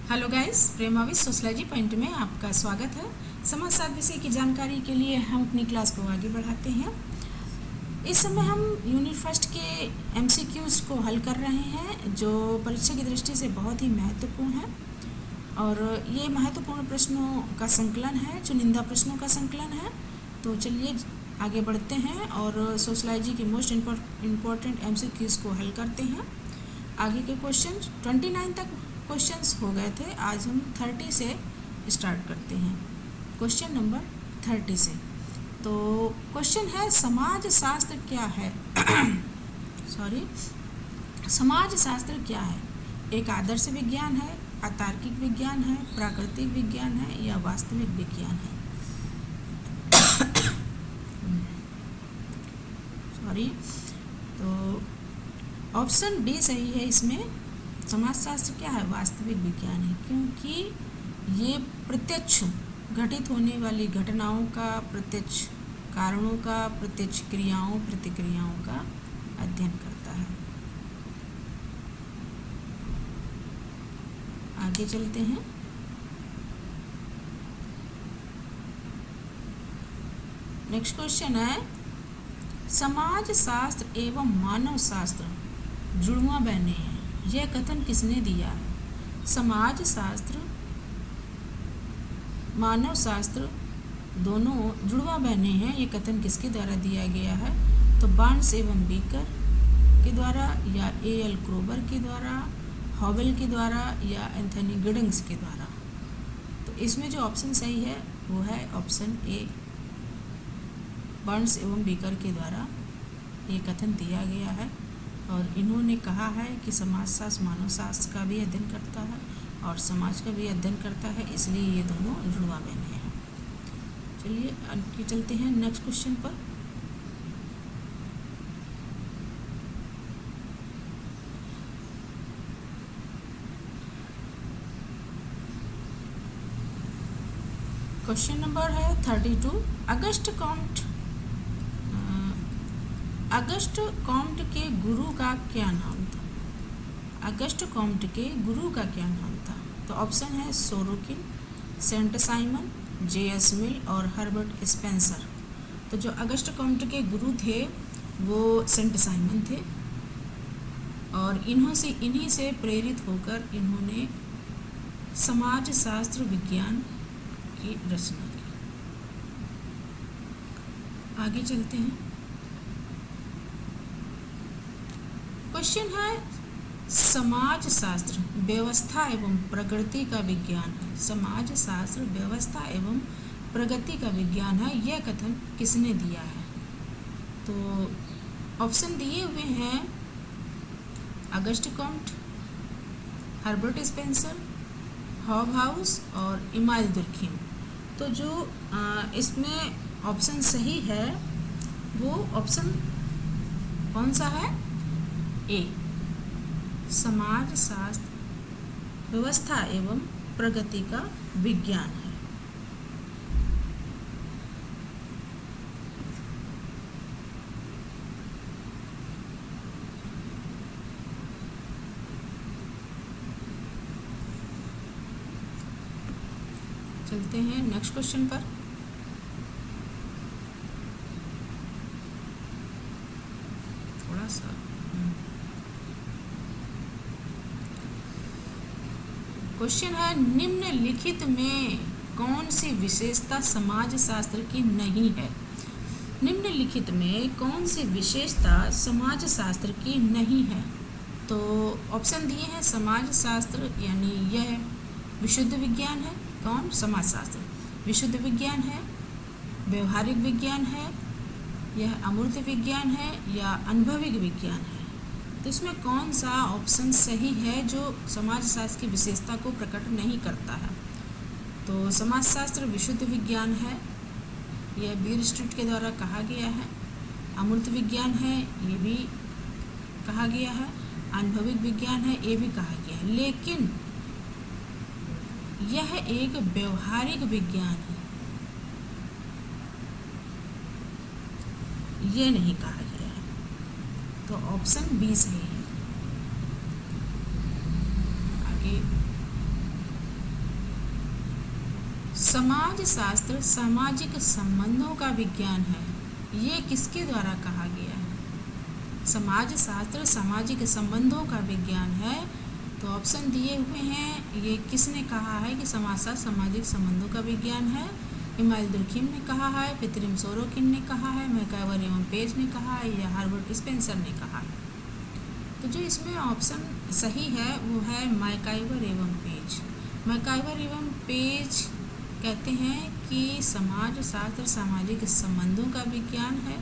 Hello guys, प्रेमाविश sociology point में आपका स्वागत है। समाजशास्त्र विषय की जानकारी के लिए हम अपनी क्लास को आगे बढ़ाते हैं। इस समय हम यूनिट फर्स्ट के एमसीक्यूज को हल कर रहे हैं, जो परीक्षा की दृष्टि से बहुत ही महत्वपूर्ण है। और ये महत्वपूर्ण प्रश्नों का संकलन है, चुनिंदा प्रश्नों का संकलन है। तो चलिए आगे बढ़ते हैं और सोशलॉजी के मोस्ट इम्पॉर्टेंट एमसीक्यूज को हल करते हैं। आगे के क्वेश्चन 29 तक क्वेश्चंस हो गए थे, आज हम 30 से स्टार्ट करते हैं। क्वेश्चन नंबर 30 से। तो क्वेश्चन है, समाज शास्त्र क्या है? समाज शास्त्र क्या है? एक आदर्श विज्ञान है, अतार्किक विज्ञान है, प्राकृतिक विज्ञान है या वास्तविक विज्ञान है? तो ऑप्शन डी सही है। इसमें समाजशास्त्र क्या है? वास्तविक विज्ञान है, क्योंकि ये प्रत्यक्ष घटित होने वाली घटनाओं का, प्रत्यक्ष कारणों का, प्रत्यक्ष क्रियाओं प्रतिक्रियाओं का अध्ययन करता है। आगे चलते हैं। नेक्स्ट क्वेश्चन है, समाज शास्त्र एवं मानव शास्त्र जुड़वा बहने हैं, यह कथन किसने दिया है? समाज शास्त्र मानव शास्त्र दोनों जुड़वा बहने हैं, ये कथन किसके द्वारा दिया गया है? तो बार्न्स एवं बीकर के द्वारा, या एल क्रोबर के द्वारा, हॉवेल के द्वारा, या एंथनी गिडिंग्स के द्वारा। तो इसमें जो ऑप्शन सही है वो है ऑप्शन ए, बार्न्स एवं बीकर के द्वारा ये कथन दिया गया है। और इन्होंने कहा है कि समाजशास्त्र मानव शास्त्र का भी अध्ययन करता है और समाज का भी अध्ययन करता है, इसलिए ये दोनों जुड़वा बहने हैं। चलिए आगे चलते हैं नेक्स्ट क्वेश्चन पर। क्वेश्चन नंबर है 32। अगस्ट कॉम्ट के गुरु का क्या नाम था? अगस्ट कॉम्ट के गुरु का क्या नाम था? तो ऑप्शन है सोरोकिन, सेंट साइमन, जे.एस. मिल और हर्बर्ट स्पेंसर। तो जो अगस्ट कॉम्ट के गुरु थे वो सेंट साइमन थे, और इन्हीं से प्रेरित होकर इन्होंने समाज शास्त्र विज्ञान की रचना की। आगे चलते हैं। क्वेश्चन है, समाज शास्त्र व्यवस्था एवं प्रगति का विज्ञान है। समाज शास्त्र व्यवस्था एवं प्रगति का विज्ञान है, यह कथन किसने दिया है? तो ऑप्शन दिए हुए हैं August Comte, Herbert Spencer, Hobhouse और इमाइल दुर्खिम। तो जो इसमें ऑप्शन सही है वो ऑप्शन कौन सा है? ए, समाज शास्त्र व्यवस्था एवं प्रगति का विज्ञान है। चलते हैं नेक्स्ट क्वेश्चन पर। थोड़ा सा क्वेश्चन है, निम्नलिखित में कौन सी विशेषता समाज शास्त्र की नहीं है? निम्नलिखित में कौन सी विशेषता समाज शास्त्र की नहीं है? तो ऑप्शन दिए हैं समाज शास्त्र यानी यह विशुद्ध विज्ञान है। कौन? समाज शास्त्र विशुद्ध विज्ञान है, व्यवहारिक विज्ञान है, यह अमूर्त विज्ञान है या अनुभविक विज्ञान है। तो इसमें कौन सा ऑप्शन सही है जो समाज शास्त्र की विशेषता को प्रकट नहीं करता है? तो समाज शास्त्र विशुद्ध विज्ञान है, यह बीर स्ट्रीट के द्वारा कहा गया है। अमूर्त विज्ञान है, ये भी कहा गया है। अनुभविक विज्ञान है, ये भी कहा गया है। लेकिन यह एक व्यवहारिक विज्ञान है, ये नहीं कहा गया है। तो ऑप्शन बी सही है। आगे समाज शास्त्र सामाजिक संबंधों का विज्ञान है, ये किसके द्वारा कहा गया है? समाज शास्त्र सामाजिक संबंधों का विज्ञान है, तो ऑप्शन दिए हुए हैं, ये किसने कहा है कि समाजशास्त्र सामाजिक संबंधों का विज्ञान है? इमाइल दुर्खीम ने कहा है, पितरिम सोरोकिन ने कहा है, मैकाइवर एवं पेज ने कहा है, या हर्बर्ट स्पेंसर ने कहा है? तो जो इसमें ऑप्शन सही है वो है मैकाइवर एवं पेज। मैकाइवर एवं पेज कहते हैं कि समाज शास्त्र सामाजिक संबंधों का विज्ञान है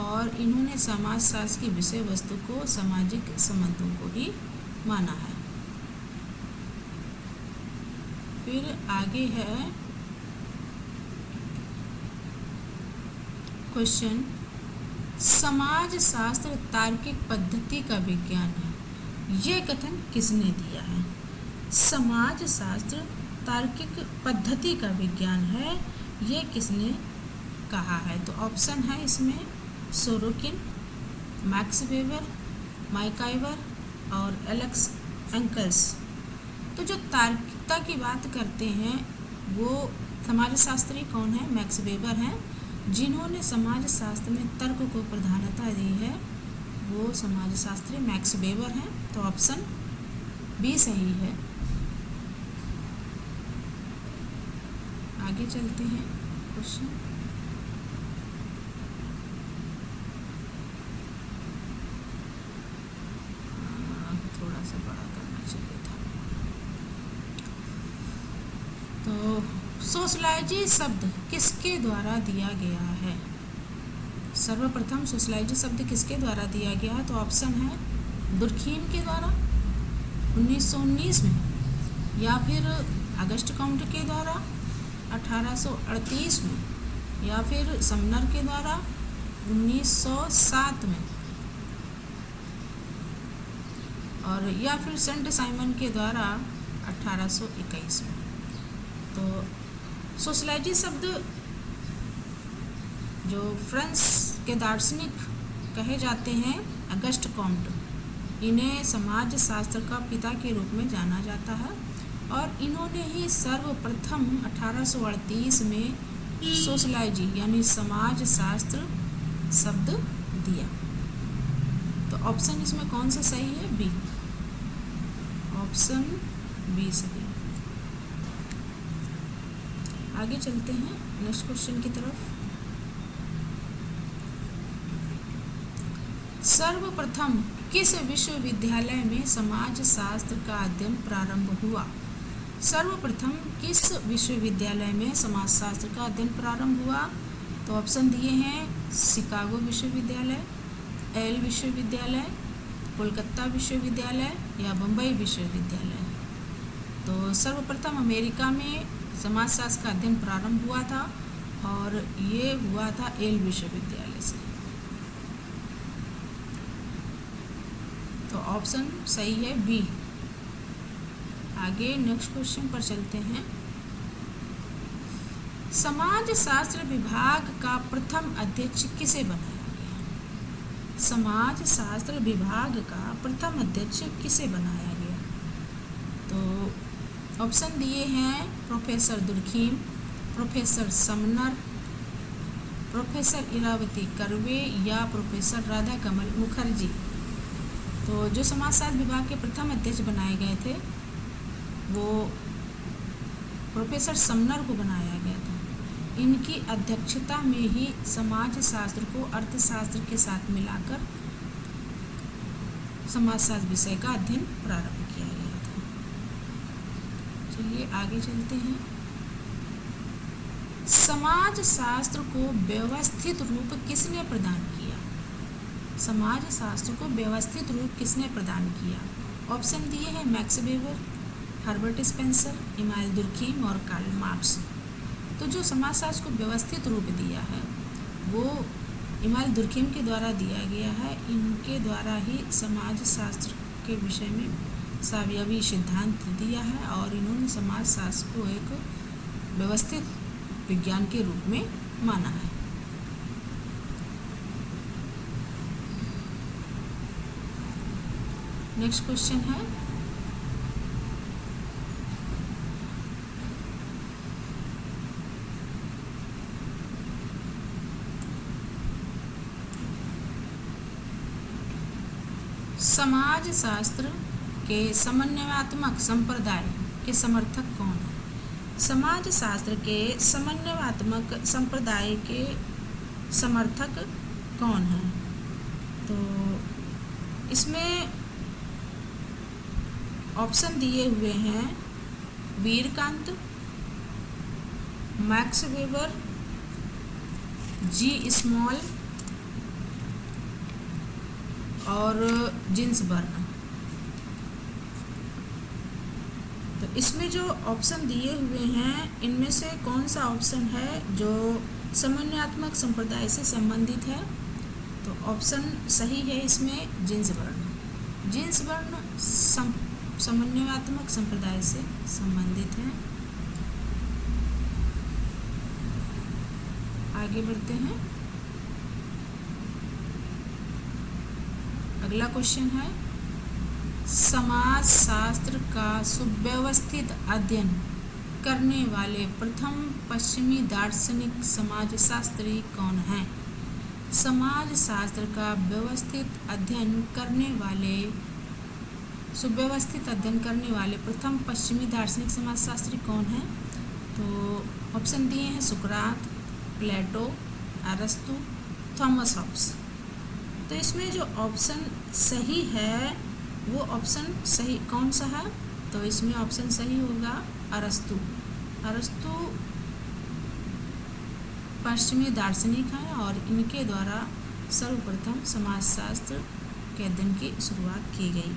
और इन्होंने समाज शास्त्र की विषय वस्तु को सामाजिक संबंधों को ही माना है। फिर आगे है क्वेश्चन, समाज शास्त्र तार्किक पद्धति का विज्ञान है, ये कथन किसने दिया है? समाज शास्त्र तार्किक पद्धति का विज्ञान है, ये किसने कहा है? तो ऑप्शन है इसमें सोरोकिन, मैक्स वेबर, मैकाइवर और एलेक्स एंकल्स। तो जो तार्किकता की बात करते हैं वो समाजशास्त्री कौन है? मैक्स वेबर हैं। जिन्होंने समाज शास्त्र में तर्क को प्रधानता दी है वो समाजशास्त्री मैक्स वेबर हैं। तो ऑप्शन बी सही है। आगे चलते हैं क्वेश्चन, थोड़ा सा बड़ा करना चाहिए था। तो सोशलॉजी शब्द किसके द्वारा दिया गया है? सर्वप्रथम सोशलॉजी शब्द किसके द्वारा दिया गया है? तो ऑप्शन है दुर्खीम के द्वारा 1919 में, या फिर अगस्ट काउंट के द्वारा 1838 में, या फिर समनर के द्वारा 1907 में, और या फिर सेंट साइमन के द्वारा 1821 में। तो सोशलॉजी शब्द जो फ्रांस के दार्शनिक कहे जाते हैं अगस्ट कॉम्ट, इन्हें समाज शास्त्र का पिता के रूप में जाना जाता है और इन्होंने ही सर्वप्रथम 1838 में सोशलॉजी यानी समाज शास्त्र शब्द दिया। तो ऑप्शन इसमें कौन सा सही है? बी, ऑप्शन बी सही। आगे चलते हैं नेक्स्ट क्वेश्चन की तरफ। सर्वप्रथम किस विश्वविद्यालय में समाज शास्त्र का अध्ययन प्रारंभ हुआ? सर्वप्रथम किस विश्वविद्यालय में समाज शास्त्र का अध्ययन प्रारंभ हुआ? तो ऑप्शन दिए हैं शिकागो विश्वविद्यालय, येल विश्वविद्यालय, कोलकाता विश्वविद्यालय या बम्बई विश्वविद्यालय। तो सर्वप्रथम अमेरिका में समाज शास्त्र का अध्ययन प्रारंभ हुआ था और ये हुआ था येल विश्वविद्यालय से। तो ऑप्शन सही है बी। आगे नेक्स्ट क्वेश्चन पर चलते हैं। समाज शास्त्र विभाग का प्रथम अध्यक्ष किसे बनाया गया? समाज शास्त्र विभाग का प्रथम अध्यक्ष किसे बनाया गया? तो ऑप्शन दिए हैं professor Durkheim, professor Sumner, professor Irawati Karve या प्रोफेसर राधा कमल मुखर्जी। तो जो समाजशास्त्र विभाग के प्रथम अध्यक्ष बनाए गए थे वो प्रोफेसर समनर को बनाया गया था। इनकी अध्यक्षता में ही समाज शास्त्र को अर्थशास्त्र के साथ मिलाकर समाजशास्त्र विषय का अध्ययन प्रारंभ किया गया था। चलिए आगे चलते हैं। समाज शास्त्र को व्यवस्थित रूप किसने प्रदान किया? समाज शास्त्र को व्यवस्थित रूप किसने प्रदान किया? ऑप्शन दिए हैं max weber, Herbert Spencer, email Durkheim और कार्ल मार्क्स। तो जो समाजशास्त्र को व्यवस्थित रूप दिया है वो इमाइल दुर्खीम के द्वारा दिया गया है। इनके द्वारा ही समाज शास्त्र के विषय में सावयवी सिद्धांत दिया है और इन्होंने समाज शास्त्र को एक व्यवस्थित विज्ञान के रूप में माना है। नेक्स्ट क्वेश्चन है समाज शास्त्र के समन्वयात्मक संप्रदाय के समर्थक कौन है? समाज शास्त्र के समन्वयात्मक संप्रदाय के समर्थक कौन है? तो इसमें ऑप्शन दिए हुए हैं वीरकांत, मैक्स वेबर, जी स्मॉल और जिन्सबर्ग। तो इसमें जो ऑप्शन दिए हुए हैं इनमें से कौन सा ऑप्शन है जो समन्वयात्मक संप्रदाय से संबंधित है? तो ऑप्शन सही है इसमें जिन्सबर्ग। जिन्सबर्ग समन्वयात्मक संप्रदाय से संबंधित है। आगे बढ़ते हैं। अगला क्वेश्चन है समाज शास्त्र का सुव्यवस्थित अध्ययन करने वाले प्रथम पश्चिमी दार्शनिक समाजशास्त्री कौन है? समाज शास्त्र का सुव्यवस्थित अध्ययन करने वाले प्रथम पश्चिमी दार्शनिक समाजशास्त्री कौन है? तो ऑप्शन दिए हैं सुकरात, प्लेटो, अरस्तु, थॉमस हॉब्स। तो इसमें जो ऑप्शन सही है वो ऑप्शन सही कौन सा है? तो इसमें ऑप्शन सही होगा अरस्तु। अरस्तु पश्चिमी दार्शनिक हैं और इनके द्वारा सर्वप्रथम समाजशास्त्र के अध्ययन की शुरुआत की गई।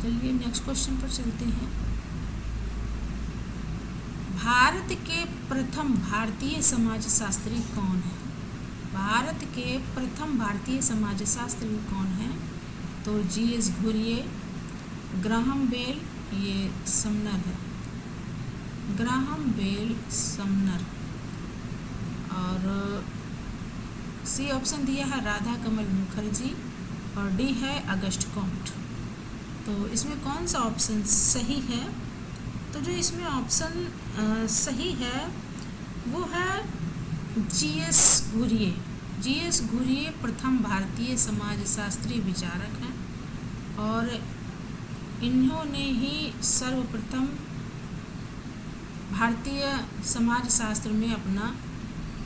चलिए नेक्स्ट क्वेश्चन पर चलते हैं। भारत के प्रथम भारतीय समाजशास्त्री कौन है? भारत के प्रथम भारतीय समाजशास्त्री कौन है? तो जी.एस. घुरिये, ग्राहम बेल, ये समनर है, ग्राहम बेल समनर। और सी ऑप्शन दिया है राधा कमल मुखर्जी और डी है अगस्ट कॉम्ट। तो इसमें कौन सा ऑप्शन सही है? तो जो इसमें ऑप्शन सही है वो है जी.एस. घुरिये। जी.एस. घुरिये प्रथम भारतीय समाजशास्त्री विचारक हैं और इन्होंने ही सर्वप्रथम भारतीय समाजशास्त्र में अपना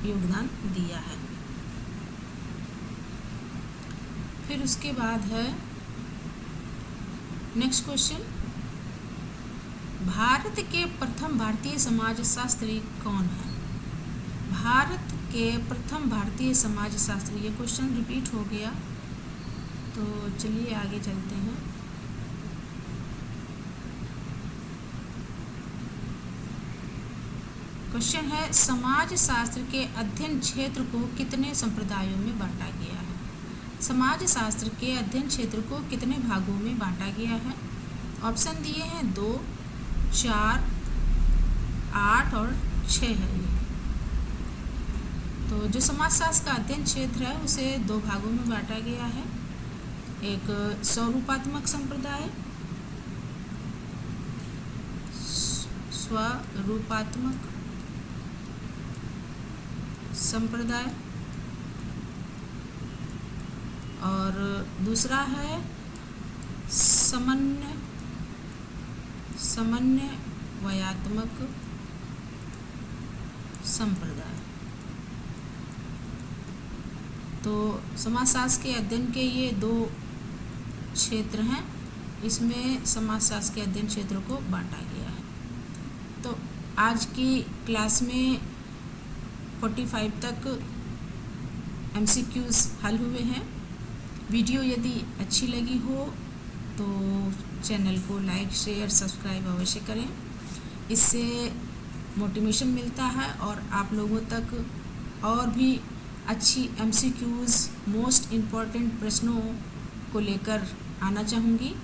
योगदान दिया है। फिर उसके बाद है नेक्स्ट क्वेश्चन, भारत के प्रथम भारतीय समाजशास्त्री कौन है? भारत के प्रथम भारतीय समाजशास्त्री, ये क्वेश्चन रिपीट हो गया, तो चलिए आगे चलते हैं। क्वेश्चन है समाजशास्त्र के अध्ययन क्षेत्र को कितने संप्रदायों में बांटा गया है? समाजशास्त्र के अध्ययन क्षेत्र को कितने भागों में बांटा गया है? ऑप्शन दिए हैं 2, 4, 8 और 6 है ये। तो जो समाजशास्त्र का अध्ययन क्षेत्र है उसे 2 भागों में बांटा गया है। एक स्वरूपात्मक संप्रदाय, स्वरूपात्मक संप्रदाय, और दूसरा है समन्वयात्मक संप्रदाय। तो समाजशास्त्र के अध्ययन के ये 2 क्षेत्र हैं, इसमें समाजशास्त्र के अध्ययन क्षेत्र को बांटा गया है। तो आज की क्लास में 45 तक MCQs हल हुए हैं। वीडियो यदि अच्छी लगी हो तो चैनल को लाइक, शेयर, सब्सक्राइब अवश्य करें। इससे मोटिवेशन मिलता है और आप लोगों तक और भी अच्छी MCQs, मोस्ट इम्पॉर्टेंट प्रश्नों को लेकर आना चाहूँगी।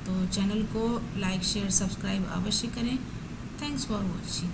तो चैनल को लाइक, शेयर, सब्सक्राइब अवश्य करें। Thanks for watching.